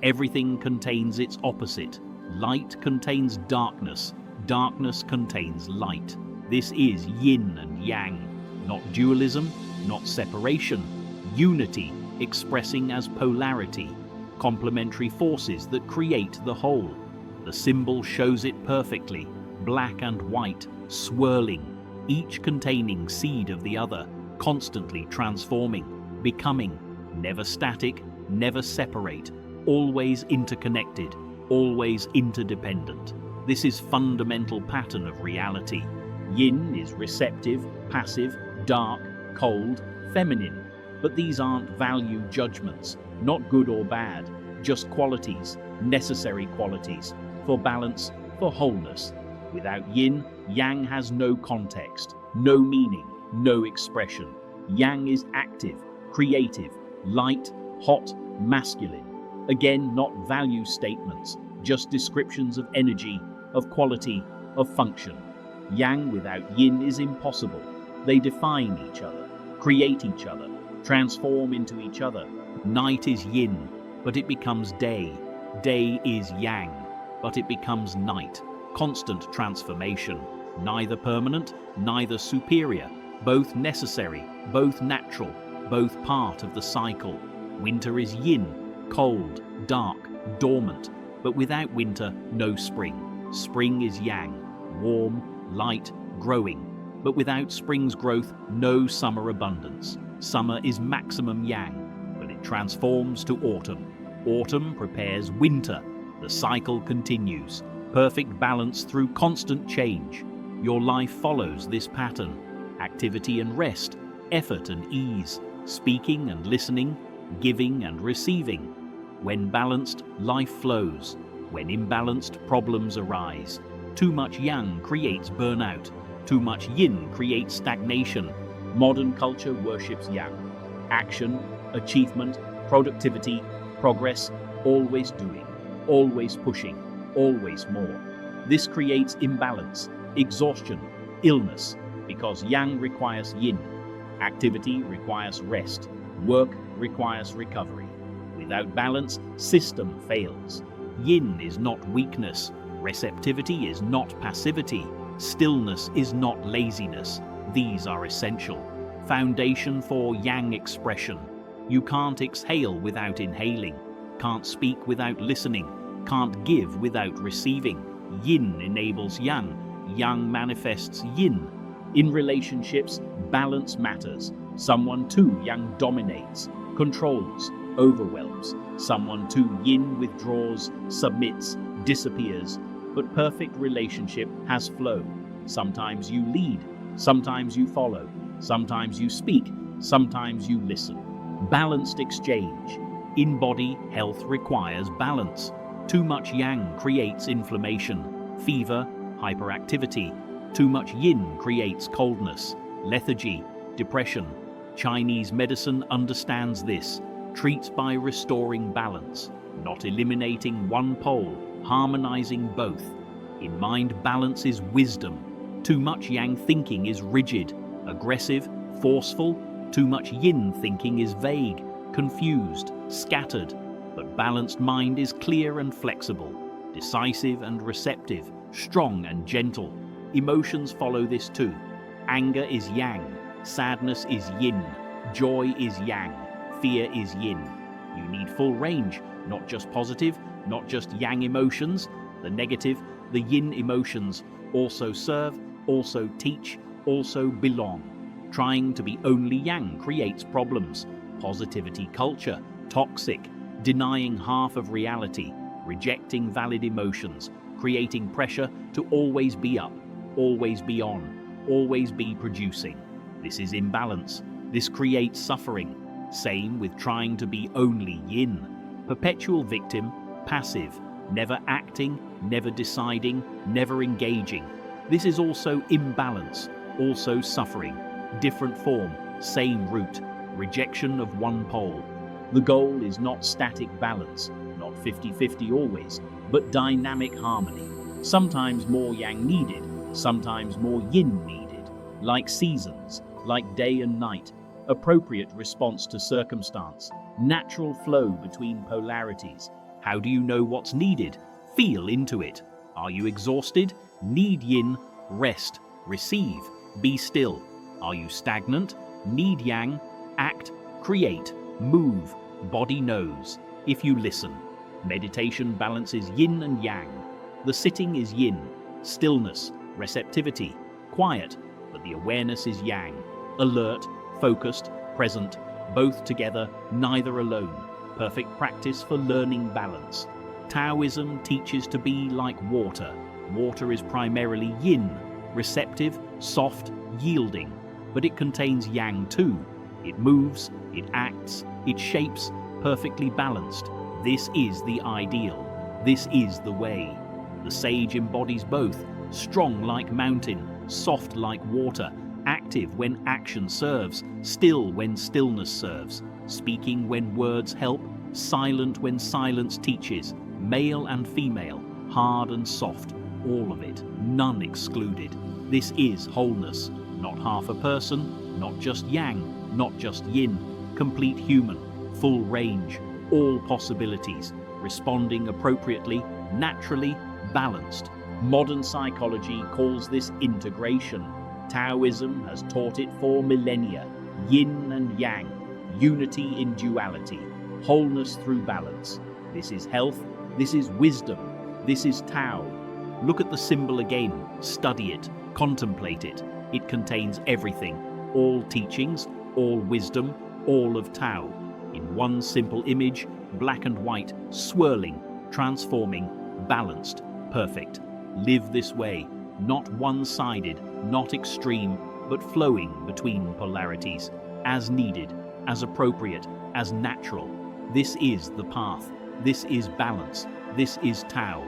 Everything contains its opposite. Light contains darkness. Darkness contains light. This is yin and yang, not dualism, not separation. Unity expressing as polarity. Complementary forces that create the whole. The symbol shows it perfectly. Black and white, swirling, each containing seed of the other, constantly transforming, becoming, never static, never separate, always interconnected, always interdependent. This is fundamental pattern of reality. Yin is receptive, passive, dark, cold, feminine. But these aren't value judgments, not good or bad, just qualities, necessary qualities, for balance, for wholeness. Without yin, yang has no context, no meaning, no expression. Yang is active, creative, light, hot, masculine. Again, not value statements, just descriptions of energy, of quality, of function. Yang without yin is impossible. They define each other, create each other, transform into each other. Night is yin, but it becomes day. Day is yang, but it becomes night. Constant transformation. Neither permanent, neither superior. Both necessary, both natural, both part of the cycle. Winter is yin, cold, dark, dormant. But without winter, no spring. Spring is yang, warm, light, growing. But without spring's growth, no summer abundance. Summer is maximum yang, but it transforms to autumn. Autumn prepares winter. The cycle continues. Perfect balance through constant change. Your life follows this pattern. Activity and rest, effort and ease, speaking and listening, giving and receiving. When balanced, life flows. When imbalanced, problems arise. Too much yang creates burnout. Too much yin creates stagnation. Modern culture worships yang. Action, achievement, productivity, progress, always doing, always pushing, always more. This creates imbalance, exhaustion, illness, because yang requires yin. Activity requires rest. Work requires recovery. Without balance, system fails. Yin is not weakness. Receptivity is not passivity. Stillness is not laziness. These are essential. Foundation for yang expression. You can't exhale without inhaling. Can't speak without listening. Can't give without receiving. Yin enables yang. Yang manifests yin. In relationships, balance matters. Someone too yang dominates, controls, overwhelms. Someone too yin withdraws, submits, disappears. But perfect relationship has flow. Sometimes you lead, sometimes you follow, sometimes you speak, sometimes you listen. Balanced exchange. In body, health requires balance. Too much yang creates inflammation, fever, hyperactivity. Too much yin creates coldness, lethargy, depression. Chinese medicine understands this, treats by restoring balance, not eliminating one pole, harmonizing both. In mind, balance is wisdom. Too much yang thinking is rigid, aggressive, forceful. Too much yin thinking is vague, confused, scattered. But balanced mind is clear and flexible, decisive and receptive, strong and gentle. Emotions follow this too. Anger is yang, sadness is yin, joy is yang, fear is yin. You need full range, not just positive, not just yang emotions. The negative, the yin emotions also serve, also teach, also belong. Trying to be only yang creates problems. Positivity culture, toxic, denying half of reality, rejecting valid emotions, creating pressure to always be up, always be on, always be producing. This is imbalance. This creates suffering. Same with trying to be only yin. Perpetual victim, passive, never acting, never deciding, never engaging. This is also imbalance, also suffering. Different form, same root, rejection of one pole. The goal is not static balance, not 50-50 always, but dynamic harmony. Sometimes more yang needed, sometimes more yin needed. Like seasons, like day and night, appropriate response to circumstance, natural flow between polarities, How do you know what's needed? Feel into it. Are you exhausted? Need yin, rest, receive, be still. Are you stagnant? Need yang, act, create, move, body knows. If you listen. Meditation balances yin and yang. The sitting is yin, stillness, receptivity, quiet, but the awareness is yang. Alert, focused, present, both together, neither alone. Perfect practice for learning balance. Taoism teaches to be like water. Water is primarily yin, receptive, soft, yielding, but it contains yang too. It moves, it acts, it shapes, perfectly balanced. This is the ideal. This is the way. The sage embodies both, strong like mountain, soft like water, active when action serves, still when stillness serves, speaking when words help, silent when silence teaches, male and female, hard and soft, all of it, none excluded. This is wholeness, not half a person, not just yang, not just yin, complete human, full range, all possibilities, responding appropriately, naturally, balanced. Modern psychology calls this integration. Taoism has taught it for millennia. Yin and yang, unity in duality, wholeness through balance. This is health, this is wisdom, this is Tao. Look at the symbol again, study it, contemplate it. It contains everything, all teachings, all wisdom, all of Tao. In one simple image, black and white, swirling, transforming, balanced, perfect. Live this way, not one-sided, not extreme, but flowing between polarities, as needed, as appropriate, as natural. This is the path. This is balance. This is Tao.